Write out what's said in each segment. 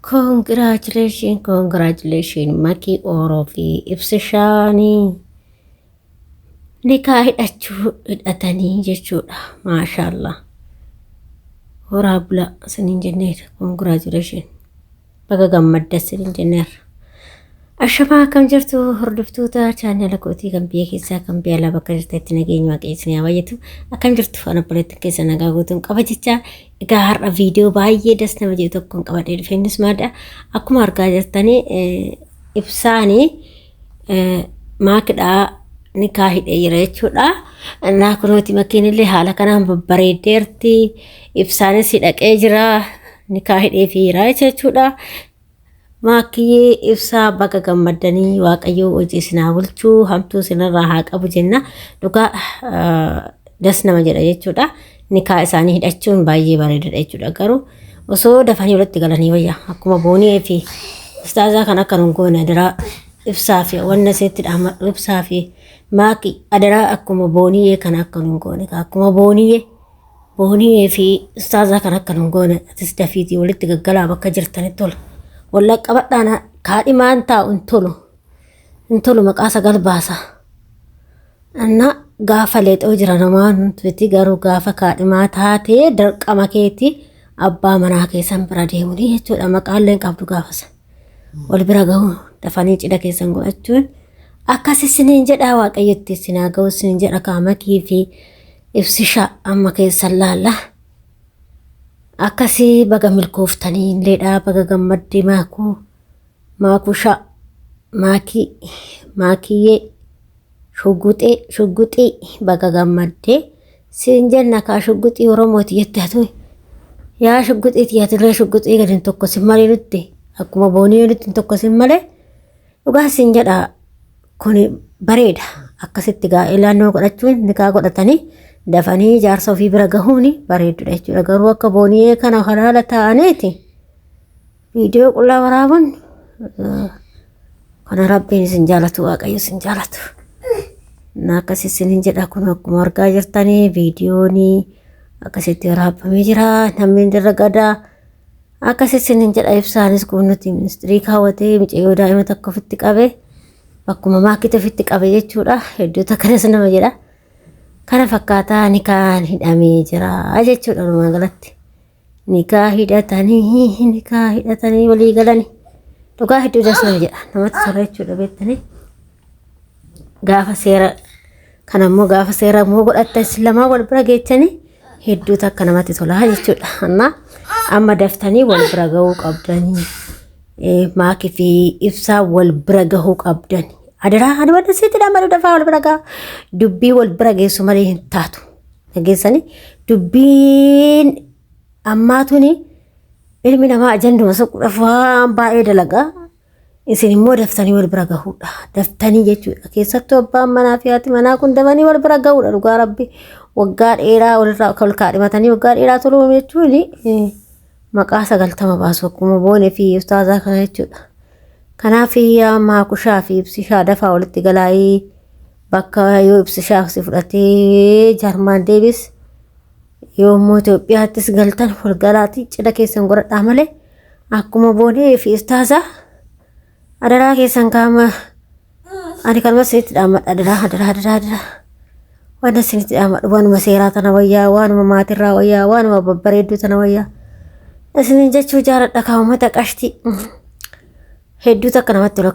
Congratulations, Maki Orofi. Ibsishani. Nikah hidhatanii jechuudha. Maashaallah. Horaa bula sinin jenneera. Congratulations. Baga gammadda sinin jenneera. Ashamaa akkam jirtu hordoftoota chaanala kootii kan biyya keessaa kan biyya alaa bakka jirtetti nageenya waaqessinii baay'atu akkam jirtu ana buletti keessa nagaa guutuun qaba jecha egaa har'a viidiyoo baay'ee das nama jedhu tokkoon qabadhee dhufe innis maadha akkuma argaa jirtanii ibsaanii maakidhaa nikaa hidhee jira jechuudha. Naa kunooti makiinillee haala kanaan babbareeddeerti ibsaanis hidhaqee jira nikaa hidhee fi jira jechuudha. Maakii ibsaa baga gammadanii waaqayyoo hojii sinaa bulchuu hamtuu sinarraa haa qabu jenna dhugaa das nama jedha jechuudha. Nikaa isaanii hidhachuun baay'ee bareedaadha jechuudha. Garuu osoo dafanii walitti galanii wayya akkuma boonii fi ustaazaa kan akka nungoon adaraa ibsaa fi wanna seetti dhaammadhu ibsaa fi maakii adaraa akkuma boonii kan akka nungoon akkuma boonii fi ustaazaa kan akka nungoon atis dafiitii walitti gaggalaa bakka jirtanitti tola. Walla qabadhaana kaadhimaan taa'u intolu maqaa sagal baasa. Anna gaafa leexoo jira namaan tuti garuu gaafa kaadhimaa taatee dirqama keetti abbaa manaa keessan bira deemuni jechuudha. Maqaalleen qabdu gaafasa. Wal bira gahuu dafanii cidha keessan godhachuun akkasi siniin jedhaa waaqayyotti sinaa gahuu siniin jedha kaamakii fi ibsisha amma keessan laalla. Akkasii baga milkooftanii illeedhaa baga gammaddee maakusha maakiyyee shugguxii baga gammaddee siin jenna kaa shugguxii oromooti jette hatu yaa shugguxiiti yaatirree shugguxii gadin tokko sin malee nutti akkuma boonii nutti tokko sin malee dhugaa siin jedha kun bareeda akkasitti ilaannoo godhachuun nikaa godhatanii dafanii jaarsa ofii bira gahuuni bareedudha jechuudha. Garuu akka boonii kana halaala ta'aneeti viidiyoo qullaa waraabuun kana rabbiin isin jaalatu waaqayyo isin jaalatu. Akkasii isin jedha kun akkuma argaa jirtanii viidiyoonii akkasitti waraabamee jira namni dirra gadaa akkasii isin jedha ibsaanis kun nuti ministirii kaawwatee micayyoo daa'ima tokko ofitti qabe bakkuma maakita ofitti qabe jechuudha. Hedduuta kanas nama jedha. Kana fakkaataa nikaa hidhamee jira jechuudha walumaa galatti. Nikaa hidhatanii walii galanii dhugaa hedduu das nama jedha namatti tola jechuudha beektanii. Gaafa seera kanammoo gaafa seera immoo godhattan lamaa wal bira geechanii hedduu takka namatti tola jechuudha. Amma daftanii wal bira gahuu qabdanii maakii fi ibsaa wal bira gahuu qabdanii. Adaraa ani wada seetti dhaamadu dafaa wal bira gaa dubbii wal bira geessu malee hin taatu. Dhageessanii dubbiin ammaatuni ilmi namaa ajanduma saquudhaaf waan baay'ee dalagaa isin immoo daftanii wal bira gahuudha. Daftanii jechuudha. Keessattuu abbaan manaa fi haati manaa kun damanii wal bira gahuudha dhugaa rabbi waggaa dheeraa walirraa ol kaadhimatanii waggaa dheeraa toluu jechuun maqaa 90 baasu akkuma boonee fi ustaazaa kana jechuudha. Kanaaf yaa maakushaa fi ibsishaa dafaa walitti galaayii bakka yoo ibsishaa si fudhatee jarmaan deebis yommuu Itoophiyaattis galtan wal galaatii cidha keessan godhadhaa malee akkuma boonee fi ustaazaa adaraa keessan kaama ani kanuma sinitti dhaammadha adaraa waan sinitti dhaammadhu waanuma seeraa tana wayyaa waanuma maatirraa wayyaa waanuma babbareedduu tana wayyaa isinin jechuu jaaladha kaa'umata qashtii. Hedduu takka namatti tola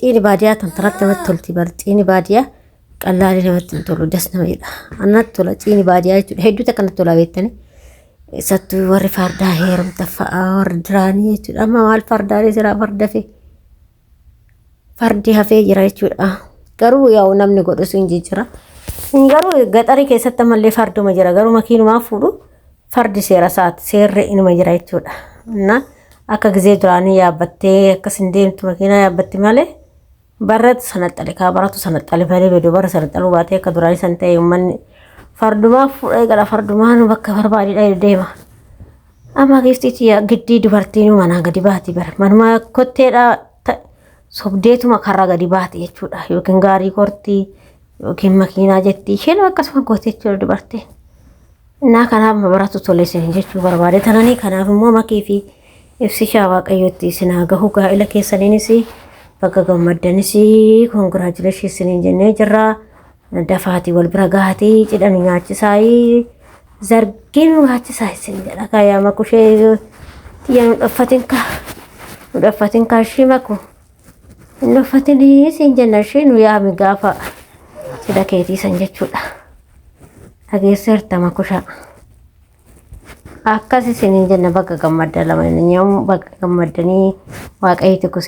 xiini baadiyyaa tantaratti namatti tolti xiini baadiyyaa qallaalii namatti tolu das nama jedha. Annatti tola xiini baadiyyaa jechuudha. Hedduu takka namatti tola beektanii. Isattuu warri fardaa heerumta fa'aa warri duraanii jechuudha. Amma maal fardaalee jira farda fi fardi hafee jira jechuudha. Garuu yaa'u namni godhu sun jira. Garuu gaxarii keessatti ammallee farduma jira. Garuu makiinumaa fuudhu fardi seera isaati seerri inuma jira jechuudha. Akka gizee duraanii yaabbattee akkasin deemtu makiinaa yaabbatte malee barreetu sanaxxale kaa baratu sanaxxale malee bedoo bara sanaxxaluu baatee akka duraanii san ta'e uummanni fardumaa fuudhee gara fardumaan bakka barbaadidha deema. Amma giftiitti giddii dubartiinuu manaa gadi baati bara manuma kotteedha sobdeetuma karra gadi baate jechuudha yookiin gaarii kortii yookiin makiinaa jettii isheen akkasuma goote jechuudha dubartiin. Innaa kanaaf baratu tole isin jechuu barbaade tananii kanaaf immoo makii fi ibsi waaqayyootti isin haa gahu gaa'ela keessaniinis bakka gammaddanis congratulations isiniin jennee jirra. Dafaatii wal bira gaatii cidhan nyaachisaayii zargiin nyaachisaa isin jedha kaayaama kushee xiyya nu dhaffatin kaashii maku nu dhaffatin isin jenna ishee nu yaami gaafa cidha keetii san jechuudha. Dhageesseerta makushaa. Akkas isiniin jenna bakka gammadda lama bakka gammaddanii waaqayyo tokko